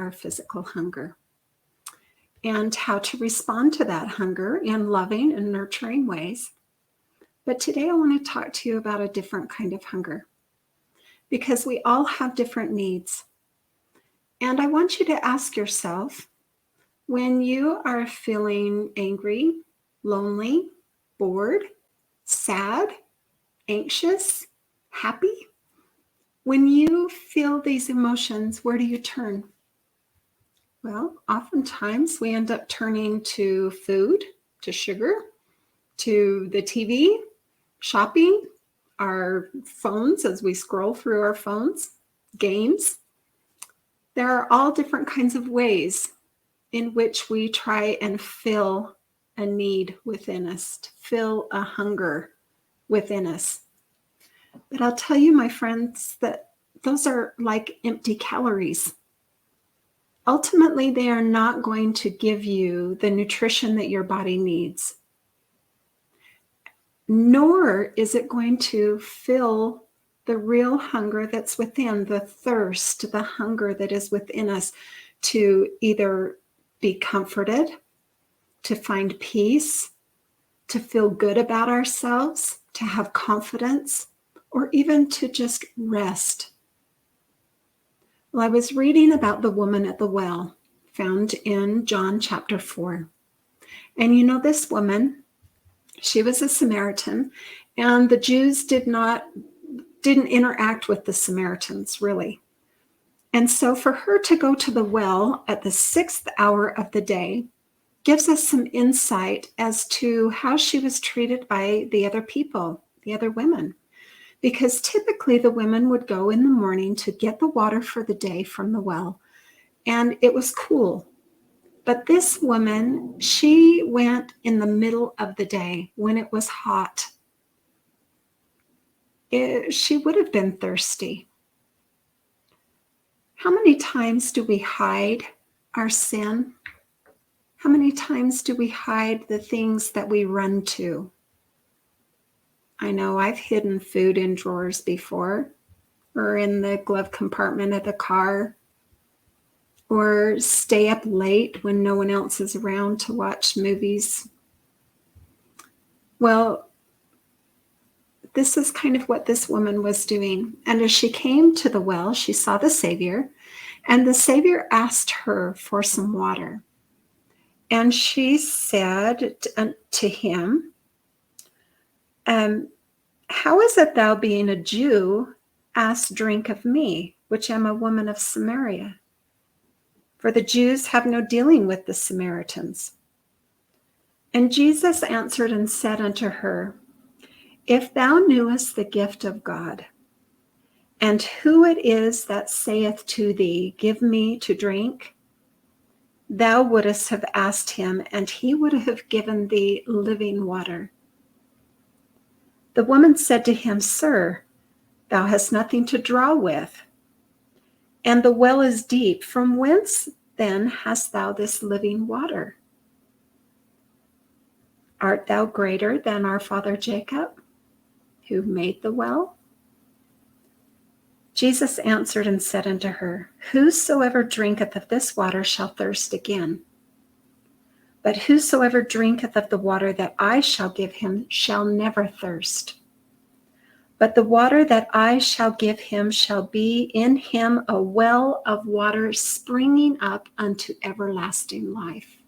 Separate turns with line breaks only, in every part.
our physical hunger and how to respond to that hunger in loving and nurturing ways. But today I want to talk to you about a different kind of hunger, because we all have different needs. And I want you to ask yourself, when you are feeling angry, lonely, bored, sad, anxious, happy, when you feel these emotions, where do you turn? Well, oftentimes we end up turning to food, to sugar, to the TV, shopping, our phones as we scroll through our phones, games. There are all different kinds of ways in which we try and fill a need within us, to fill a hunger within us. But I'll tell you, my friends, that those are like empty calories. Ultimately, they are not going to give you the nutrition that your body needs, nor is it going to fill the real hunger that's within, the thirst, the hunger that is within us to either be comforted, to find peace, to feel good about ourselves, to have confidence, or even to just rest. Well, I was reading about the woman at the well, found in John chapter 4. And you know, this woman, she was a Samaritan, and the Jews didn't interact with the Samaritans, really. And so for her to go to the well at the 6th hour of the day gives us some insight as to how she was treated by the other people, the other women. Because typically the women would go in the morning to get the water for the day from the well, and it was cool. But this woman, she went in the middle of the day when it was hot. She would have been thirsty. How many times do we hide our sin? How many times do we hide the things that we run to? I know I've hidden food in drawers before, or in the glove compartment of the car, or stay up late when no one else is around to watch movies. Well, this is kind of what this woman was doing. And as she came to the well, she saw the Savior, and the Savior asked her for some water. And she said to him, how is it thou, being a Jew, ask drink of me, which am a woman of Samaria? For the Jews have no dealing with the Samaritans. And Jesus answered and said unto her, if thou knewest the gift of God, and who it is that saith to thee, give me to drink, thou wouldest have asked him, and he would have given thee living water. The woman said to him, Sir, thou hast nothing to draw with, and the well is deep. From whence then hast thou this living water? Art thou greater than our father Jacob, who made the well? Jesus answered and said unto her, whosoever drinketh of this water shall thirst again. But whosoever drinketh of the water that I shall give him shall never thirst. But the water that I shall give him shall be in him a well of water springing up unto everlasting life.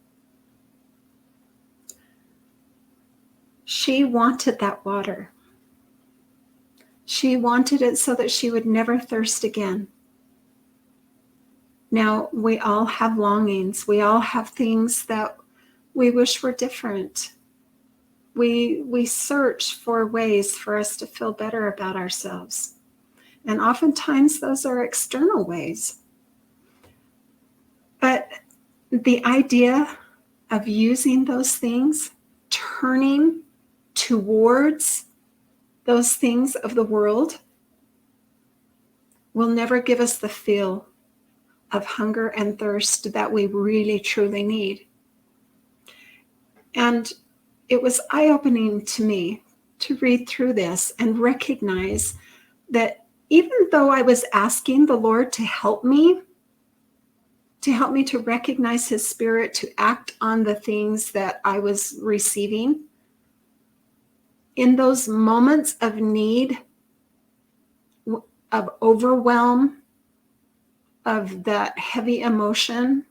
She wanted that water. She wanted it so that she would never thirst again. Now, we all have longings. We all have things that we wish were different. We search for ways for us to feel better about ourselves. And oftentimes those are external ways. But the idea of using those things, turning towards those things of the world, will never give us the feel of hunger and thirst that we really truly need. And it was eye-opening to me to read through this and recognize that even though I was asking the Lord to help me to help me to recognize his spirit, to act on the things that I was receiving. In those moments of need, of overwhelm, of that heavy emotion,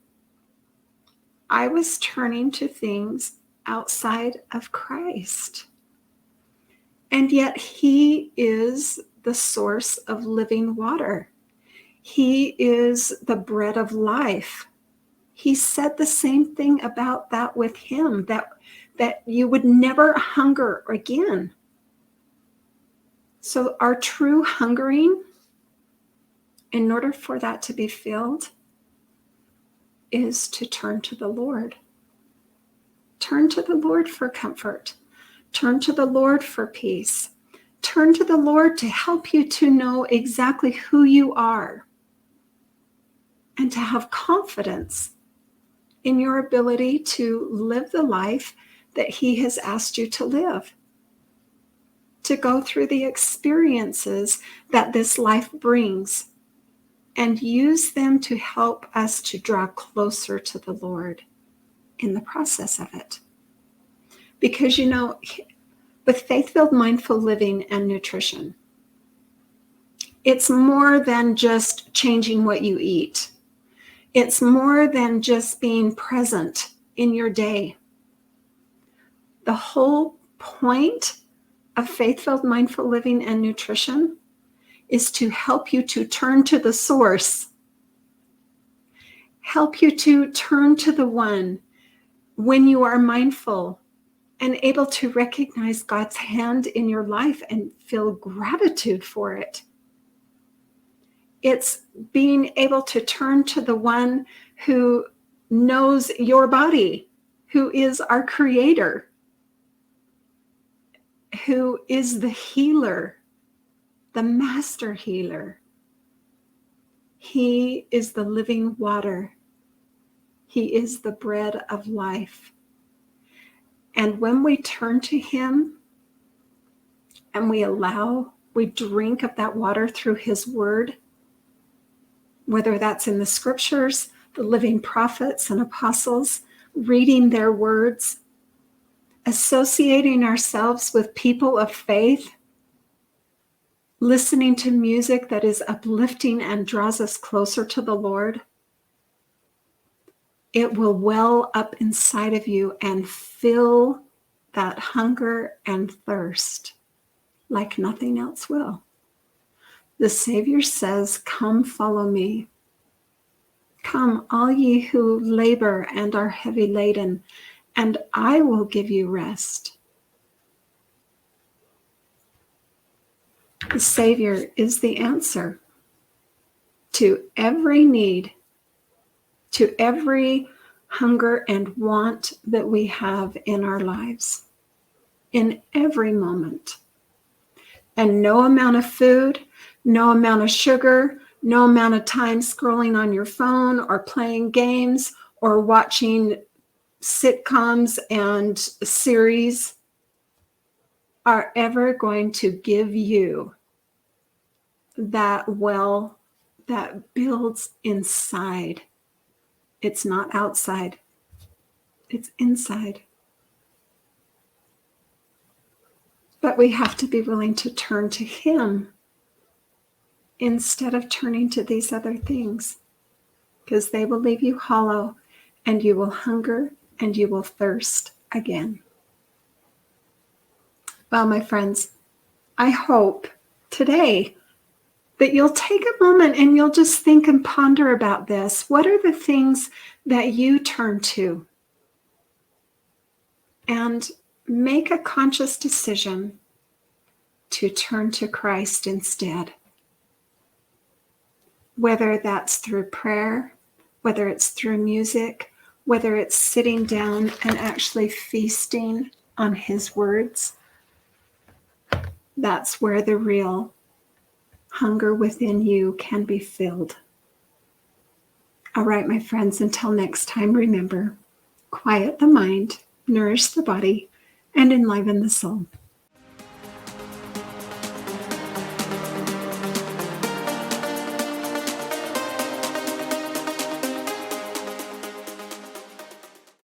I was turning to things outside of Christ. And yet he is the source of living water. He is the bread of life. He said the same thing about that with him, that you would never hunger again. So our true hungering, in order for that to be filled, is to turn to the Lord. Turn to the Lord for comfort. Turn to the Lord for peace. Turn to the Lord to help you to know exactly who you are and to have confidence in your ability to live the life that he has asked you to live, to go through the experiences that this life brings and use them to help us to draw closer to the Lord in the process of it. Because, with faith-filled mindful living and nutrition, it's more than just changing what you eat. It's more than just being present in your day. The whole point of faith-filled mindful living and nutrition is to help you to turn to the source, help you to turn to the one when you are mindful and able to recognize God's hand in your life and feel gratitude for it. It's being able to turn to the one who knows your body, who is our creator, who is the healer, the master healer. He is the living water. He is the bread of life. And when we turn to him and we drink of that water through his word, whether that's in the scriptures, the living prophets and apostles, reading their words, associating ourselves with people of faith, listening to music that is uplifting and draws us closer to the Lord, it will well up inside of you and fill that hunger and thirst like nothing else will. The Savior says, "Come, follow me. Come, all ye who labor and are heavy laden, and I will give you rest." The Savior is the answer to every need, to every hunger and want that we have in our lives, in every moment. And no amount of food, no amount of sugar, no amount of time scrolling on your phone or playing games or watching sitcoms and series are ever going to give you that well that builds inside. It's not outside. It's inside. But we have to be willing to turn to him instead of turning to these other things, because they will leave you hollow and you will hunger and you will thirst again. Well, my friends, I hope today that you'll take a moment and you'll just think and ponder about this. What are the things that you turn to? And make a conscious decision to turn to Christ instead. Whether that's through prayer, whether it's through music, whether it's sitting down and actually feasting on his words, that's where the real hunger within you can be filled. All right, my friends, until next time, remember, quiet the mind, nourish the body, and enliven the soul.